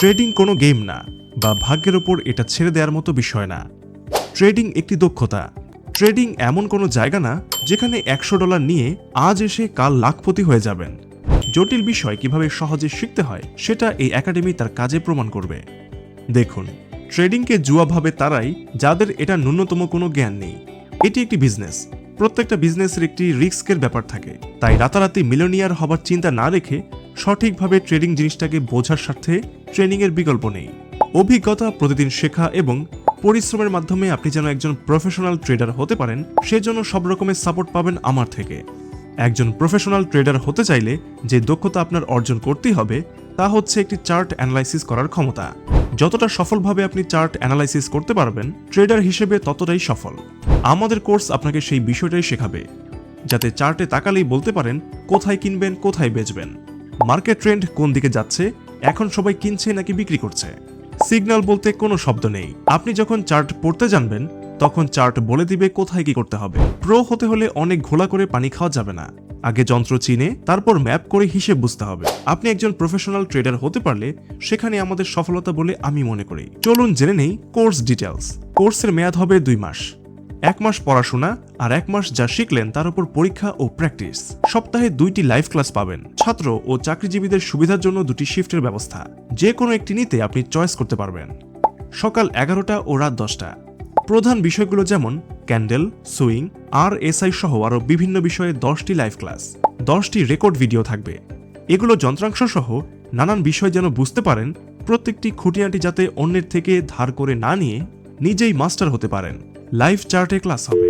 Trading কোনো game না বা ভাগ্যের ওপর এটা ছেড়ে দেওয়ার মতো বিষয় না। ট্রেডিং একটি দক্ষতা। ট্রেডিং এমন কোনো জায়গা না যেখানে $100 নিয়ে আজ এসে কাল লাখপতি হয়ে যাবেন। জটিল বিষয় কিভাবে সহজে শিখতে হয় সেটা এই একাডেমি তার কাজে প্রমাণ করবে। দেখুন, ট্রেডিংকে জুয়া ভাবে তারাই যাদের এটা ন্যূনতম কোনো জ্ঞান নেই। এটি একটি বিজনেস। প্রত্যেকটা বিজনেসের একটি রিস্কের ব্যাপার থাকে, তাই রাতারাতি মিলিয়নিয়ার হবার চিন্তা না রেখে সঠিকভাবে ট্রেডিং জিনিসটাকে বোঝার স্বার্থে ট্রেনিংয়ের বিকল্প নেই। অভিজ্ঞতা, প্রতিদিন শেখা এবং পরিশ্রমের মাধ্যমে আপনি যেন একজন প্রফেশনাল ট্রেডার হতে পারেন, সেজন্য সব রকমের সাপোর্ট পাবেন আমার থেকে। একজন প্রফেশনাল ট্রেডার হতে চাইলে যে দক্ষতা আপনার অর্জন করতেই হবে তা হচ্ছে একটি চার্ট অ্যানালাইসিস করার ক্ষমতা। যতটা সফলভাবে আপনি চার্ট অ্যানালাইসিস করতে পারবেন, ট্রেডার হিসেবে ততটাই সফল। আমাদের কোর্স আপনাকে সেই বিষয়টাই শেখাবে, যাতে চার্টে তাকালেই বলতে পারেন কোথায় কিনবেন, কোথায় বেচবেন, মার্কেট ট্রেন্ড কোন দিকে যাচ্ছে, এখন সবাই কিনছে নাকি বিক্রি করছে। সিগন্যাল বলতে কোনো শব্দ নেই। আপনি যখন চার্ট পড়তে জানবেন তখন চার্ট বলে দিবে কোথায় কি করতে হবে। প্রো হতে হলে অনেক ঘোলা করে পানি খাওয়া যাবে না। আগে যন্ত্র চিনে তারপর ম্যাপ করে হিসেব বুঝতে হবে। আপনি একজন প্রফেশনাল ট্রেডার হতে পারলে সেখানে আমাদের সফলতা বলে আমি মনে করি। চলুন জেনে নেই কোর্স ডিটেলস। কোর্সের মেয়াদ হবে 2 মাস। 1 মাস পড়াশোনা আর 1 মাস যা শিখলেন তার উপর পরীক্ষা ও প্র্যাকটিস। সপ্তাহে 2টি লাইভ ক্লাস পাবেন। ছাত্র ও চাকরিজীবীদের সুবিধার জন্য 2টি শিফটের ব্যবস্থা। যে কোনো একটি নিতে আপনি চয়েস করতে পারবেন। সকাল 11টা ও রাত 10টা। প্রধান বিষয়গুলো যেমন ক্যান্ডেল, সুইং, RSI সহ আরও বিভিন্ন বিষয়ে 10টি লাইভ ক্লাস, 10টি রেকর্ড ভিডিও থাকবে। এগুলো যন্ত্রাংশ সহ নানান বিষয় যেন বুঝতে পারেন, প্রত্যেকটি খুঁটিনাটি যাতে অন্যের থেকে ধার করে না নিয়ে নিজেই মাস্টার হতে পারেন। লাইভ চার্টে ক্লাস হবে।